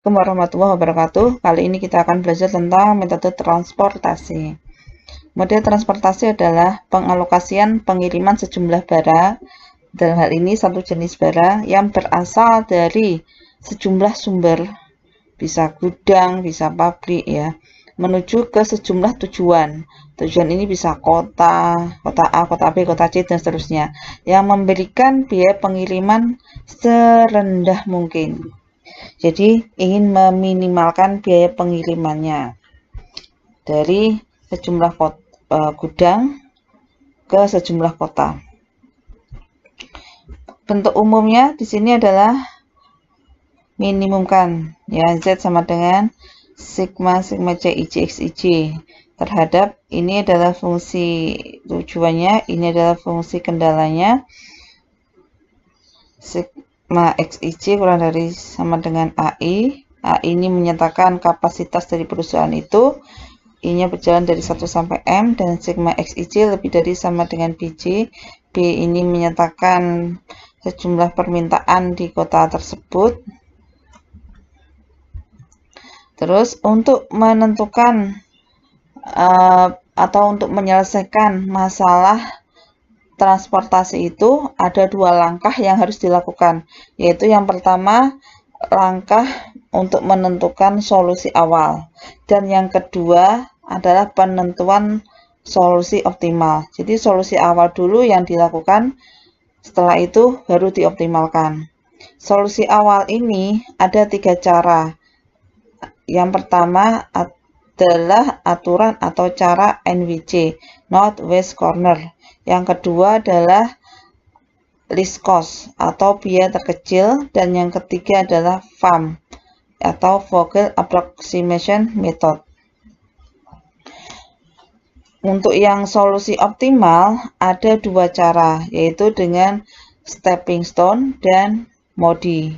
Assalamualaikum warahmatullahi wabarakatuh. Kali ini kita akan belajar tentang metode transportasi. Metode transportasi adalah pengalokasian pengiriman sejumlah barang, dalam hal ini satu jenis barang yang berasal dari sejumlah sumber, bisa gudang, bisa pabrik ya, menuju ke sejumlah tujuan. Tujuan ini bisa kota A, kota B, kota C, dan seterusnya, yang memberikan biaya pengiriman serendah mungkin. Jadi ingin meminimalkan biaya pengirimannya dari sejumlah gudang ke sejumlah kota. Bentuk umumnya di sini adalah minimumkan, ya, Z sama dengan sigma C IJ X IJ terhadap ini adalah fungsi tujuannya, ini adalah fungsi kendalanya. Sigma XIJ kurang dari sama dengan AI. AI ini menyatakan kapasitas dari perusahaan itu. I-nya berjalan dari 1 sampai M, dan sigma XIJ lebih dari sama dengan BJ. B ini menyatakan sejumlah permintaan di kota tersebut. Terus untuk menentukan atau untuk menyelesaikan masalah transportasi itu ada dua langkah yang harus dilakukan, yaitu yang pertama langkah untuk menentukan solusi awal, dan yang kedua adalah penentuan solusi optimal. Jadi solusi awal dulu yang dilakukan, setelah itu baru dioptimalkan. Solusi awal ini ada 3 cara. Yang pertama adalah aturan atau cara NWC, Northwest Corner. Yang kedua adalah least cost atau biaya terkecil, dan yang ketiga adalah FAM atau Vogel Approximation Method. Untuk yang solusi optimal ada 2 cara, yaitu dengan stepping stone dan MODI.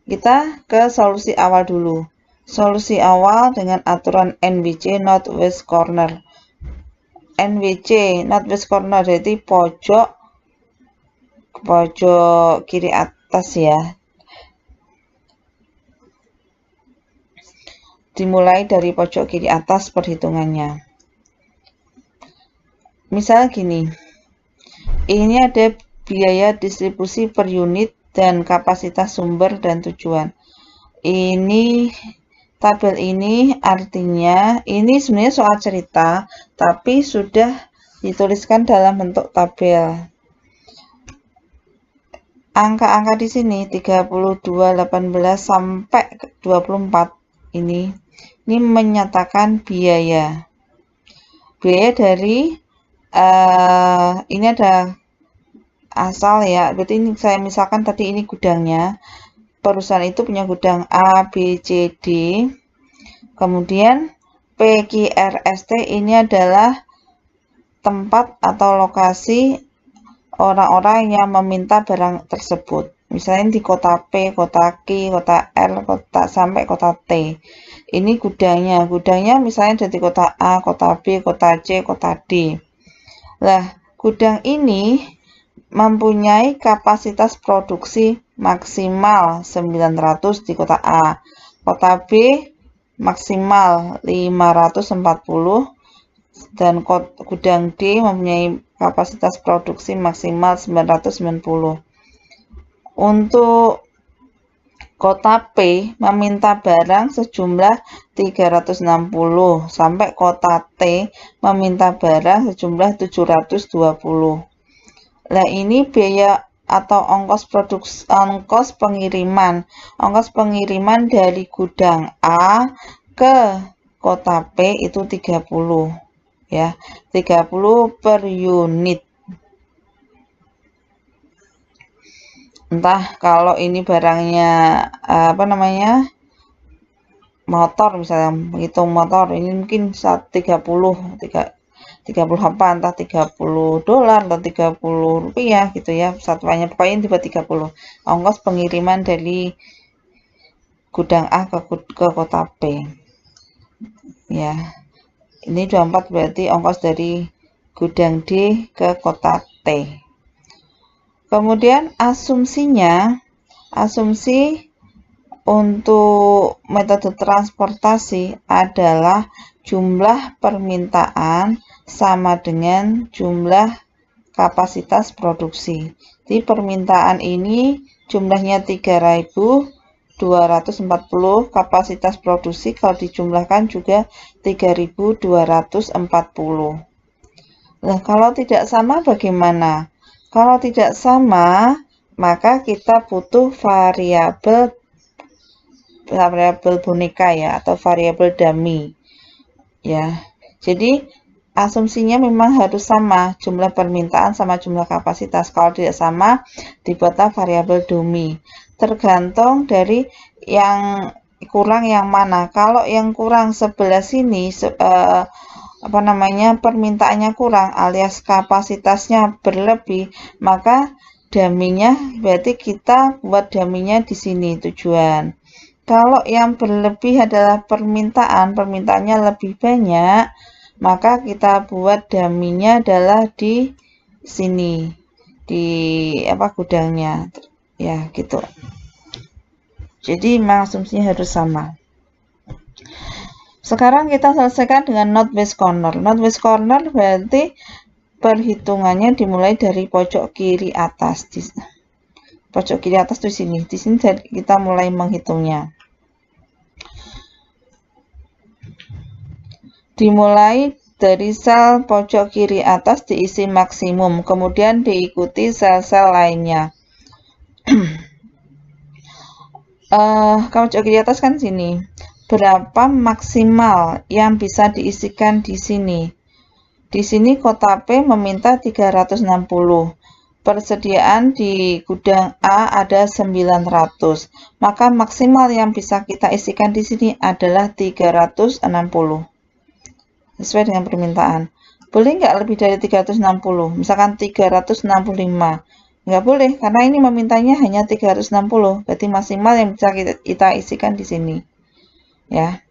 Kita ke solusi awal dulu. Solusi awal dengan aturan NWC Northwest Corner. NWC Northwest Corner jadi pojok kiri atas ya. Dimulai dari pojok kiri atas perhitungannya. Misal gini. Ini ada biaya distribusi per unit dan kapasitas sumber dan tujuan. Ini tabel ini artinya ini sebenarnya soal cerita, tapi sudah dituliskan dalam bentuk tabel. Angka-angka di sini 32, 18 sampai 24 ini menyatakan biaya. Biaya dari ini ada asal ya. Berarti ini saya misalkan tadi ini gudangnya. Perusahaan itu punya gudang A, B, C, D. Kemudian PQRST ini adalah tempat atau lokasi orang-orang yang meminta barang tersebut. Misalnya di kota P, kota Q, kota R, kota sampai kota T. Ini gudangnya. Gudangnya misalnya dari kota A, kota B, kota C, kota D. Nah, gudang ini mempunyai kapasitas produksi maksimal 900 di kota A. Kota B maksimal 540, dan gudang D mempunyai kapasitas produksi maksimal 990. Untuk kota P meminta barang sejumlah 360 sampai kota T meminta barang sejumlah 720. Nah, ini biaya atau ongkos produksi, ongkos pengiriman dari gudang A ke kota P itu 30 ya, 30 per unit. Entah kalau ini barangnya motor, misalnya menghitung motor ini mungkin 30 apa, entah $30 atau $30 gitu ya, satuannya pokoknya tiba 30 ongkos pengiriman dari gudang A ke kota P ya. Ini 24 berarti ongkos dari gudang D ke kota T. Kemudian asumsi untuk metode transportasi adalah jumlah permintaan sama dengan jumlah kapasitas produksi. Di permintaan ini jumlahnya 3.240, kapasitas produksi kalau dijumlahkan juga 3.240. Nah, kalau tidak sama bagaimana? Kalau tidak sama, maka kita butuh variabel boneka ya, atau variabel dummy ya. Jadi asumsinya memang harus sama jumlah permintaan sama jumlah kapasitas. Kalau tidak sama, dibuatlah variabel dummy. Tergantung dari yang kurang yang mana. Kalau yang kurang sebelah sini permintaannya kurang alias kapasitasnya berlebih, maka dummy-nya berarti kita buat dummy-nya di sini tujuan. Kalau yang berlebih adalah permintaannya lebih banyak, maka kita buat dummy-nya adalah di sini, di gudangnya ya gitu. Jadi memang asumsinya harus sama. Sekarang kita selesaikan dengan not base corner. Not base corner berarti perhitungannya dimulai dari pojok kiri atas. Pojok kiri atas di sini. Di sini kita mulai menghitungnya. Dimulai dari sel pojok kiri atas diisi maksimum, kemudian diikuti sel-sel lainnya. Pojok kiri atas kan sini. Berapa maksimal yang bisa diisikan di sini? Di sini kota P meminta 360. Persediaan di gudang A ada 900. Maka maksimal yang bisa kita isikan di sini adalah 360. Sesuai dengan permintaan. Boleh nggak lebih dari 360? Misalkan 365. Nggak boleh, karena ini memintanya hanya 360. Berarti maksimal yang bisa kita isikan di sini. Ya,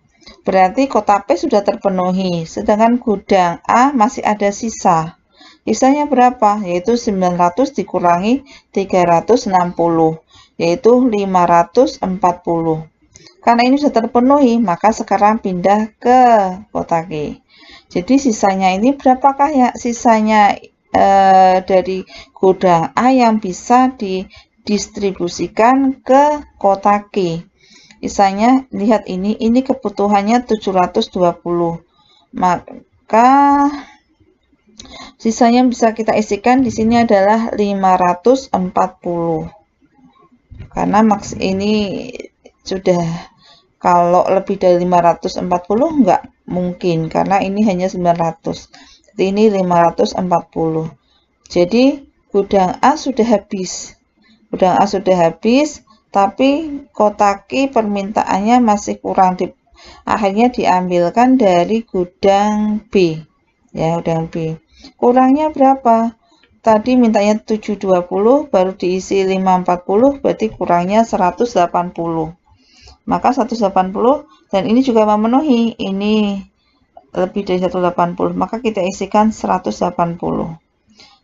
berarti kota P sudah terpenuhi, sedangkan gudang A masih ada sisa. Sisanya berapa? Yaitu 900 dikurangi 360, yaitu 540. Karena ini sudah terpenuhi, maka sekarang pindah ke kota Q. Jadi sisanya ini berapakah ya sisanya dari gudang A yang bisa didistribusikan ke kota Q? Sisanya, lihat ini kebutuhannya 720. Maka sisanya bisa kita isikan di sini adalah 540. Karena ini sudah, kalau lebih dari 540 enggak mungkin, karena ini hanya 900. Jadi ini 540. Jadi gudang A sudah habis. Gudang A sudah habis, tapi kota Q permintaannya masih kurang. Akhirnya diambilkan dari gudang B. Ya, gudang B. Kurangnya berapa? Tadi mintanya 720, baru diisi 540, berarti kurangnya 180. Maka 180, dan ini juga memenuhi, ini lebih dari 180, maka kita isikan 180.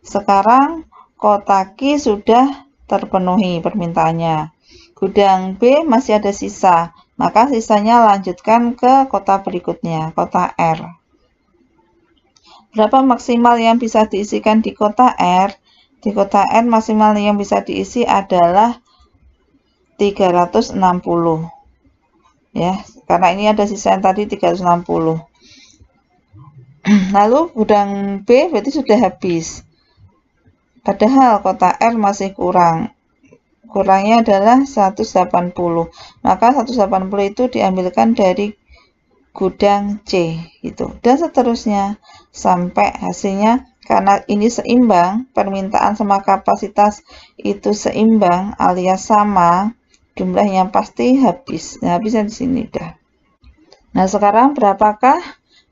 Sekarang kota Q sudah terpenuhi permintaannya. Gudang B masih ada sisa, maka sisanya lanjutkan ke kota berikutnya, kota R. Berapa maksimal yang bisa diisikan di kota R? Di kota R maksimal yang bisa diisi adalah 360. Ya, karena ini ada sisa yang tadi 360. Lalu gudang B berarti sudah habis. Padahal kota R masih kurang. Kurangnya adalah 180. Maka 180 itu diambilkan dari gudang C gitu. Dan seterusnya sampai hasilnya, karena ini seimbang, permintaan sama kapasitas itu seimbang alias sama, jumlahnya pasti habis. Nah, habisnya di sini dah. Nah, sekarang berapakah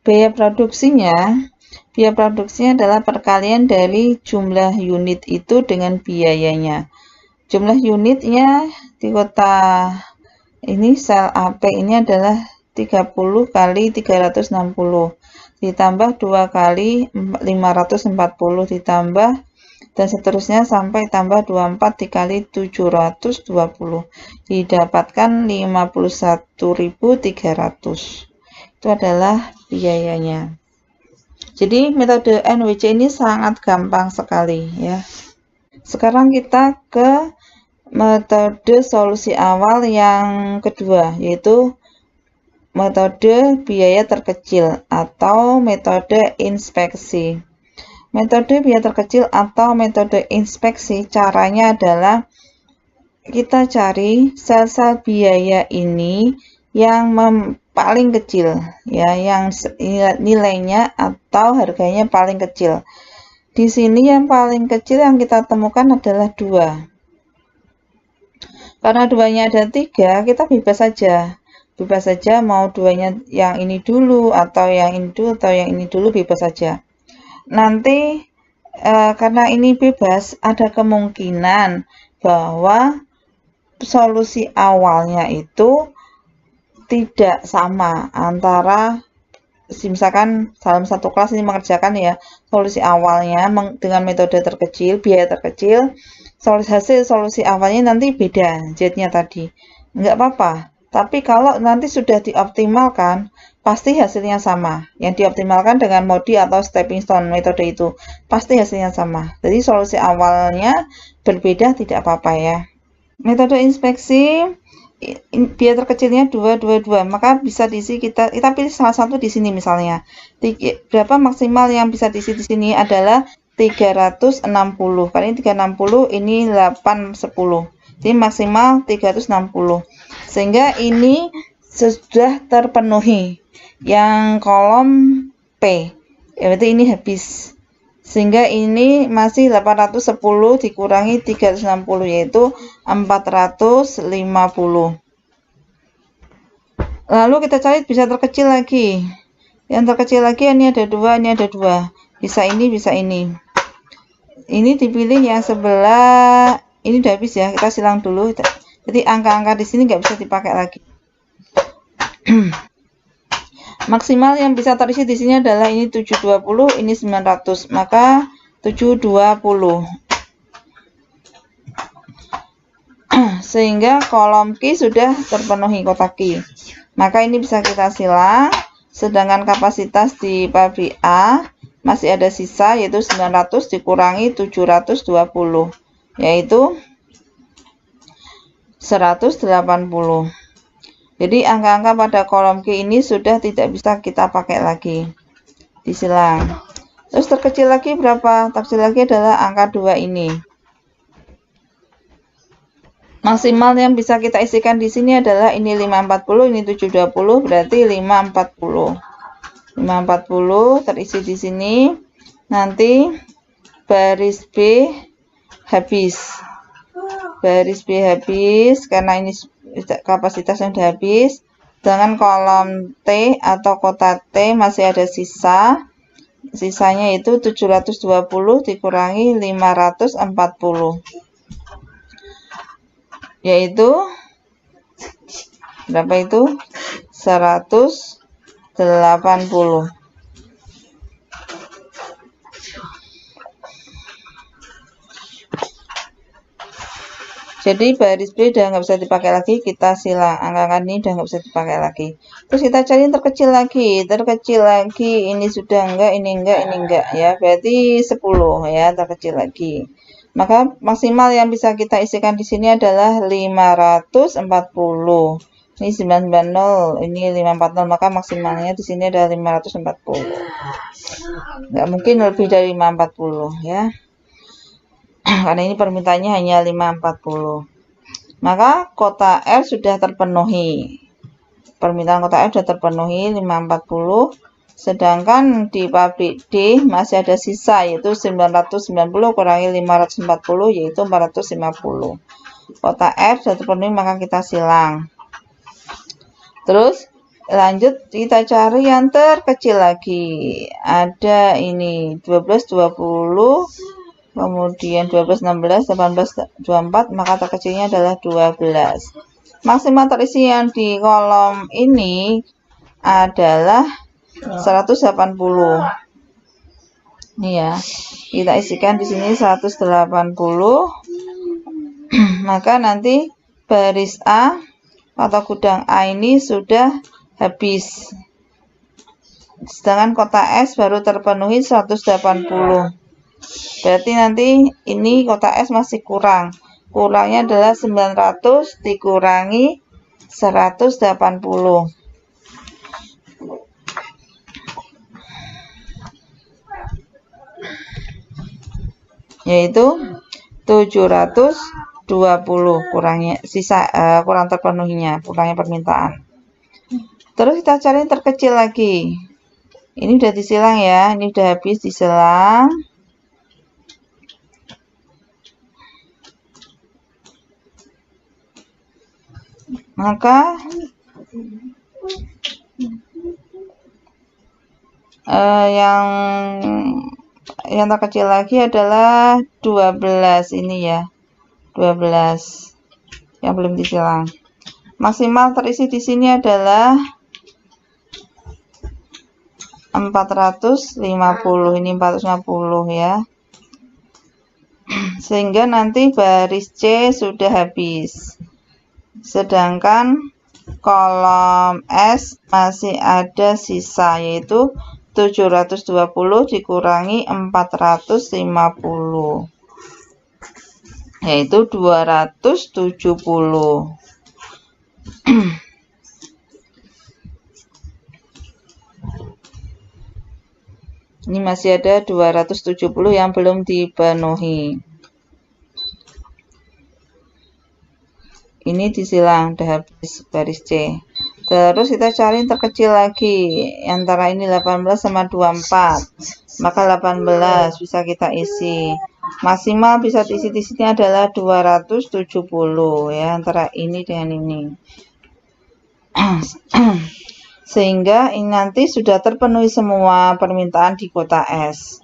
biaya produksinya? Biaya produksinya adalah perkalian dari jumlah unit itu dengan biayanya. Jumlah unitnya di kota ini sel AP ini adalah 30 kali 360 ditambah 2 kali 540 ditambah dan seterusnya sampai tambah 24 dikali 720 didapatkan 51.300. Itu adalah biayanya. Jadi metode NWC ini sangat gampang sekali ya. Sekarang kita ke metode solusi awal yang kedua, yaitu metode biaya terkecil atau metode inspeksi. Metode biaya terkecil atau metode inspeksi caranya adalah kita cari sel-sel biaya ini yang paling kecil ya, yang nilainya atau harganya paling kecil. Di sini yang paling kecil yang kita temukan adalah 2. Karena 2-nya ada 3, kita bebas saja. Bebas saja mau 2-nya yang ini dulu atau yang ini dulu atau yang ini dulu, bebas saja. Nanti karena ini bebas, ada kemungkinan bahwa solusi awalnya itu tidak sama antara, misalkan dalam satu kelas ini mengerjakan ya solusi awalnya dengan metode terkecil, biaya terkecil, hasil solusi awalnya nanti beda Z-nya tadi, nggak apa-apa. Tapi kalau nanti sudah dioptimalkan, pasti hasilnya sama. Yang dioptimalkan dengan modi atau stepping stone metode itu, pasti hasilnya sama. Jadi solusi awalnya berbeda tidak apa-apa ya. Metode inspeksi, biaya terkecilnya 222, maka bisa diisi kita pilih salah satu di sini misalnya. Berapa maksimal yang bisa diisi di sini adalah 360. Kali ini 360, ini 810. Jadi maksimal 360. Sehingga ini sudah terpenuhi. Yang kolom P, berarti ini habis. Sehingga ini masih 810 dikurangi 360, yaitu 450. Lalu kita cari bisa terkecil lagi. Yang terkecil lagi ini ada 2, ini ada 2. Bisa ini, bisa ini. Ini dipilih yang sebelah, ini udah habis ya, kita silang dulu. Jadi angka-angka di sini nggak bisa dipakai lagi. Maksimal yang bisa terisi di sini adalah ini 720, ini 900, maka 720. Sehingga kolom Q sudah terpenuhi, kotak Q. Maka ini bisa kita silang, sedangkan kapasitas di pabrik A masih ada sisa, yaitu 900 dikurangi 720, yaitu 180. Jadi angka-angka pada kolom Q ini sudah tidak bisa kita pakai lagi, disilang. Terus terkecil lagi berapa? Terkecil lagi adalah angka 2 ini. Maksimal yang bisa kita isikan di sini adalah ini 540, ini 720, berarti 540. 540 terisi di sini. Nanti baris B habis. Baris B habis karena ini kapasitasnya sudah habis. Dengan kolom T atau kotak T masih ada sisa. Sisanya itu 720 dikurangi 540. Yaitu berapa itu? 180. Jadi baris B udah nggak bisa dipakai lagi, kita silang. Angka ini udah nggak bisa dipakai lagi. Terus kita cari yang terkecil lagi, ini sudah enggak, ini enggak ya, berarti 10 ya, terkecil lagi. Maka maksimal yang bisa kita isikan di sini adalah 540. Ini 990, ini 540, maka maksimalnya di sini adalah 540. Nggak mungkin lebih dari 540 ya. Karena ini permintaannya hanya 540. Maka kota R sudah terpenuhi. Permintaan kota R sudah terpenuhi 540. Sedangkan di pabrik D masih ada sisa, yaitu 990 kurangi 540, yaitu 450. Kota R sudah terpenuhi, maka kita silang. Terus lanjut kita cari yang terkecil lagi. Ada ini 12, 20, kemudian 12, 16, 18, 24, maka terkecilnya adalah 12. Maksimal terisi yang di kolom ini adalah 180. Ini ya, kita isikan di sini 180. Maka nanti baris A atau gudang A ini sudah habis. Sedangkan kota S baru terpenuhi 180. Berarti nanti ini kota S masih kurang. Kurangnya adalah 900 dikurangi 180. Yaitu 720 kurangnya kurang terpenuhinya, kurangnya permintaan. Terus kita cari yang terkecil lagi. Ini udah disilang ya, ini udah habis disilang. Maka yang terkecil lagi adalah 12 ini ya. 12 yang belum disilang. Maksimal terisi di sini adalah 450. Ini 450 ya. Sehingga nanti baris C sudah habis. Sedangkan kolom S masih ada sisa, yaitu 720 dikurangi 450, yaitu 270. Ini masih ada 270 yang belum dipenuhi. Ini disilang, udah habis baris C. Terus kita cari yang terkecil lagi. Antara ini 18 sama 24. Maka 18 bisa kita isi. Maksimal bisa diisi di sini adalah 270 ya, antara ini dengan ini. Sehingga ini nanti sudah terpenuhi semua permintaan di kota S.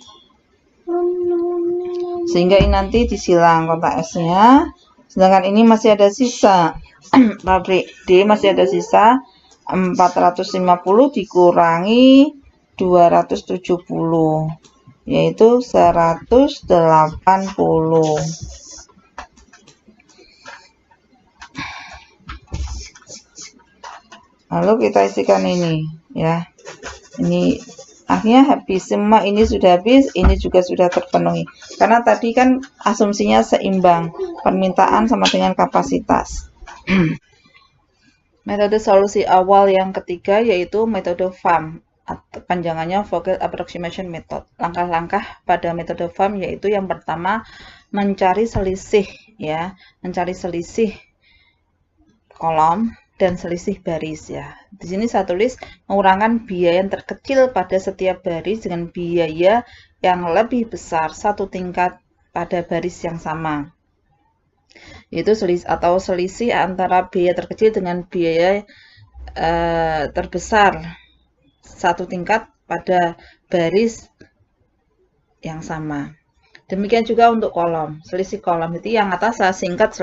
Sehingga ini nanti disilang kota S-nya. Sedangkan ini masih ada sisa. Pabrik D masih ada sisa 450 dikurangi 270, yaitu 180. Lalu kita isikan ini ya. Ini akhirnya habis, semua ini sudah habis, ini juga sudah terpenuhi. Karena tadi kan asumsinya seimbang, permintaan sama dengan kapasitas. Metode solusi awal yang ketiga yaitu metode FAM, panjangannya Vogel Approximation Method. Langkah-langkah pada metode FAM yaitu yang pertama mencari selisih ya, mencari selisih kolom dan selisih baris ya. Di sini saya tulis mengurangkan biaya yang terkecil pada setiap baris dengan biaya yang lebih besar satu tingkat pada baris yang sama. Yaitu selisih antara biaya terkecil dengan biaya terbesar satu tingkat pada baris yang sama. Demikian juga untuk kolom, selisih kolom itu yang atas saya singkat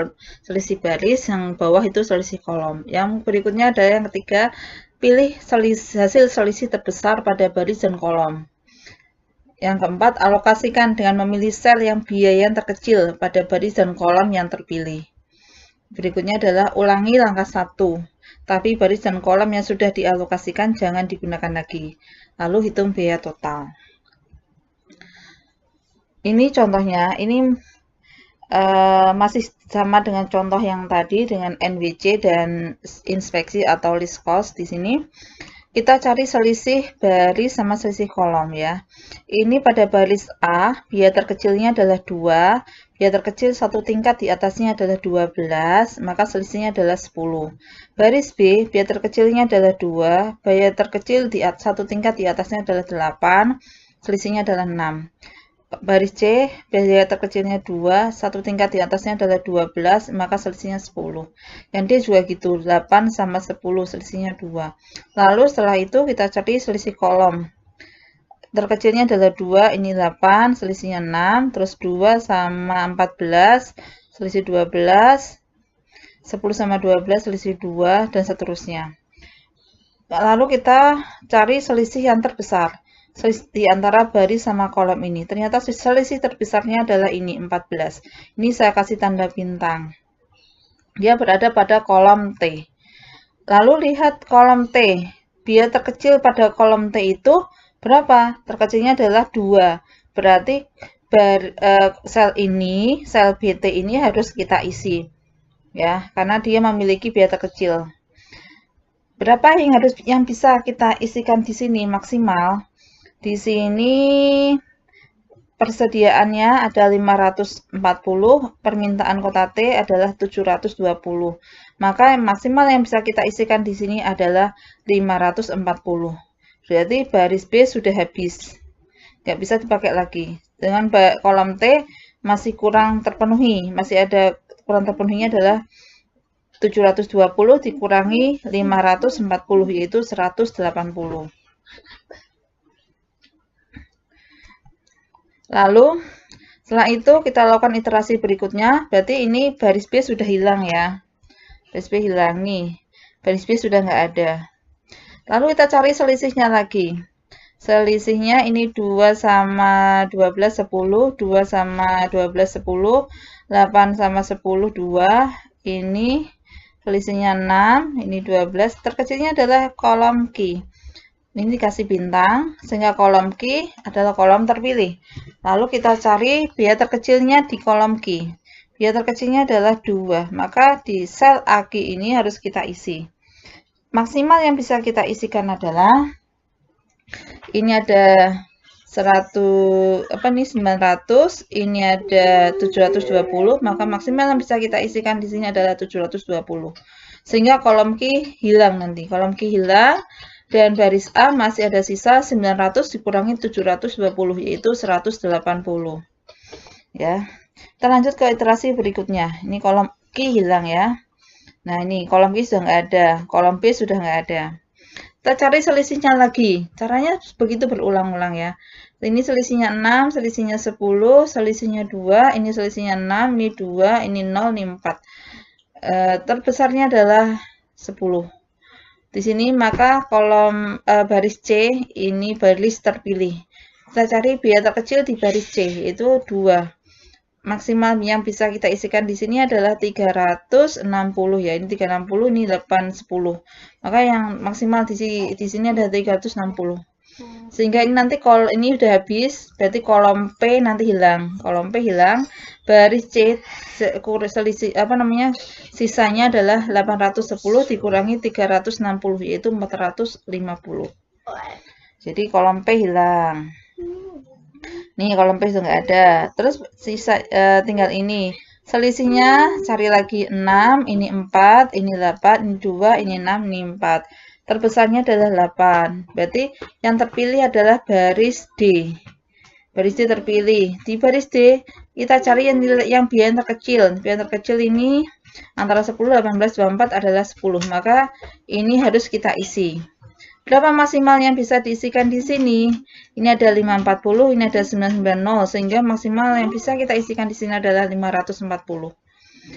selisih baris, yang bawah itu selisih kolom. Yang berikutnya adalah yang ketiga, pilih hasil selisih terbesar pada baris dan kolom. Yang keempat, alokasikan dengan memilih sel yang biaya yang terkecil pada baris dan kolom yang terpilih. Berikutnya adalah ulangi langkah 1, tapi baris dan kolom yang sudah dialokasikan jangan digunakan lagi. Lalu hitung biaya total. Ini contohnya, ini masih sama dengan contoh yang tadi dengan NWC dan inspeksi atau list cost. Di sini kita cari selisih baris sama selisih kolom ya. Ini pada baris A, biaya terkecilnya adalah 2, biaya terkecil satu tingkat di atasnya adalah 12, maka selisihnya adalah 10. Baris B, biaya terkecilnya adalah 2, biaya terkecil di satu tingkat di atasnya adalah 8, selisihnya adalah 6. Baris C, biaya terkecilnya 2, satu tingkat di atasnya adalah 12, maka selisihnya 10. Yang D juga gitu, 8 sama 10, selisihnya 2. Lalu setelah itu kita cari selisih kolom. Terkecilnya adalah 2, ini 8, selisihnya 6, terus 2 sama 14, selisih 12, 10 sama 12, selisih 2, dan seterusnya. Lalu kita cari selisih yang terbesar. di antara baris sama kolom ini. Ternyata selisih terbesarnya adalah ini 14. Ini saya kasih tanda bintang. Dia berada pada kolom T. Lalu lihat kolom T. Biaya terkecil pada kolom T itu berapa? Terkecilnya adalah 2. Berarti sel ini, sel BT ini harus kita isi. Ya, karena dia memiliki biaya terkecil. Berapa yang bisa kita isikan di sini maksimal? Di sini persediaannya ada 540, permintaan kota T adalah 720. Maka maksimal yang bisa kita isikan di sini adalah 540. Berarti baris B sudah habis. Nggak bisa dipakai lagi. Dengan kolom T masih kurang terpenuhi. Masih ada kurang terpenuhinya adalah 720 dikurangi 540, yaitu 180. Lalu setelah itu kita lakukan iterasi berikutnya. Berarti ini baris B sudah hilang ya. Baris B hilang nih. Baris B sudah nggak ada. Lalu kita cari selisihnya lagi. Selisihnya ini 2 sama 12, 10. 2 sama 12, 10. 8 sama 10, 2. Ini selisihnya 6. Ini 12. Terkecilnya adalah kolom Q. Ini dikasih bintang, sehingga kolom Q adalah kolom terpilih. Lalu kita cari biaya terkecilnya di kolom Q. Biaya terkecilnya adalah 2, maka di sel AQ ini harus kita isi. Maksimal yang bisa kita isikan adalah, ini ada 900, ini ada 720, maka maksimal yang bisa kita isikan di sini adalah 720. Sehingga kolom Q hilang nanti. Kolom Q hilang. Dan baris A masih ada sisa 900 dikurangi 720, yaitu 180. Ya. Kita lanjut ke iterasi berikutnya. Ini kolom Q hilang ya. Nah, ini kolom Q sudah nggak ada. Kolom B sudah nggak ada. Kita cari selisihnya lagi. Caranya begitu berulang-ulang ya. Ini selisihnya 6, selisihnya 10, selisihnya 2, ini selisihnya 6, ini 2, ini 0, ini 4. Terbesarnya adalah 10. Di sini maka kolom baris C ini baris terpilih. Kita cari biaya terkecil di baris C, yaitu 2. Maksimal yang bisa kita isikan di sini adalah 360 ya. Ini 360, ini 810. Maka yang maksimal di sini ada 360. Sehingga ini nanti kalau ini udah habis, berarti kolom P nanti hilang. Kolom P hilang, baris C selisih sisanya adalah 810 dikurangi 360, yaitu 450. Jadi kolom P hilang. Nih kolom P sudah nggak ada. Terus sisa tinggal ini. Selisihnya cari lagi 6, ini 4, ini 8, ini 2, ini 6, ini 4. Terbesarnya adalah 8. Berarti yang terpilih adalah baris D. Baris D terpilih. Di baris D kita cari yang biaya terkecil. Biaya terkecil ini antara 10, 18, 24 adalah 10. Maka ini harus kita isi. Berapa maksimal yang bisa diisikan di sini? Ini ada 540, ini ada 990, sehingga maksimal yang bisa kita isikan di sini adalah 540.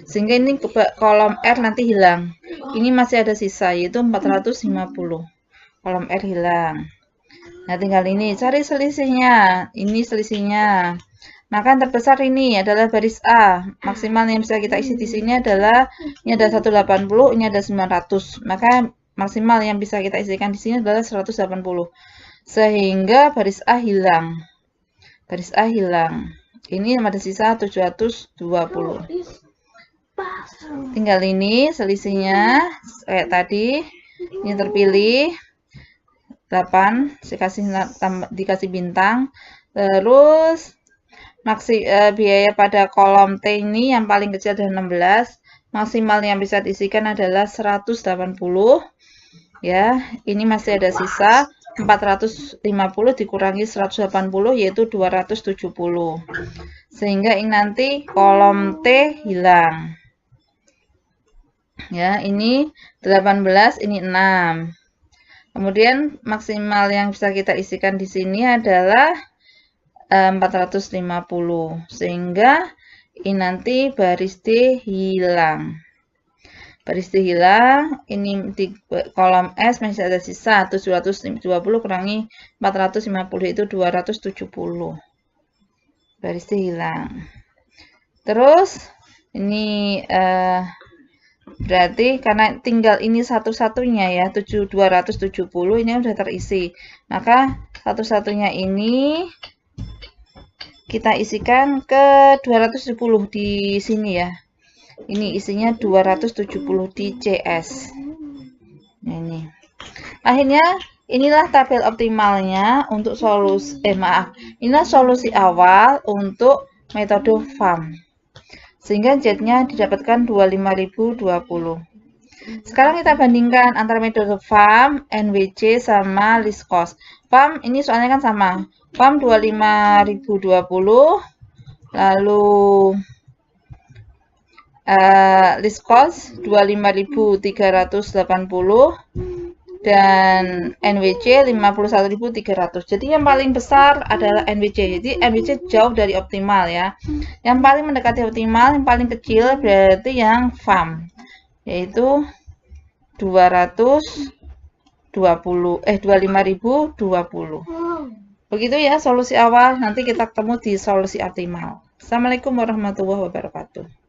Sehingga ini kolom R nanti hilang. Ini masih ada sisa, yaitu 450. Kolom R hilang. Nah, tinggal ini, cari selisihnya. Ini selisihnya. Maka yang terbesar ini adalah baris A. Maksimal yang bisa kita isi di sini adalah, ini ada 180, ini ada 900. Maka maksimal yang bisa kita isikan di sini adalah 180. Sehingga baris A hilang. Baris A hilang. Ini ada sisa 720. Tinggal ini selisihnya kayak tadi. Ini terpilih 8, dikasih bintang. Terus biaya pada kolom T ini yang paling kecil adalah 16. Maksimal yang bisa diisikan adalah 180. Ya, ini masih ada sisa 450 dikurangi 180, yaitu 270. Sehingga ini nanti kolom T hilang. Ya, ini 18, ini 6. Kemudian maksimal yang bisa kita isikan di sini adalah 450. Sehingga ini nanti baris D hilang. Baris dihilang, ini di kolom S masih ada sisa 720 kurangi 450 itu 270. Baris dihilang. Terus ini berarti karena tinggal ini satu-satunya ya 270 ini udah terisi. Maka satu-satunya ini kita isikan ke 270 di sini ya. Ini isinya 270 di CS. Nah, ini. Akhirnya inilah tabel optimalnya untuk solusi inilah solusi awal untuk metode FAM. Sehingga Z-nya didapatkan 25020. Sekarang kita bandingkan antara metode FAM, NWC sama list cost. FAM ini soalnya kan sama. FAM 25020, lalu list cost 25.380 dan NWC 51.300. Jadi yang paling besar adalah NWC. Jadi NWC jauh dari optimal ya. Yang paling mendekati optimal, yang paling kecil berarti yang FAM, yaitu 25.020. Begitu ya solusi awal. Nanti kita ketemu di solusi optimal. Assalamualaikum warahmatullahi wabarakatuh.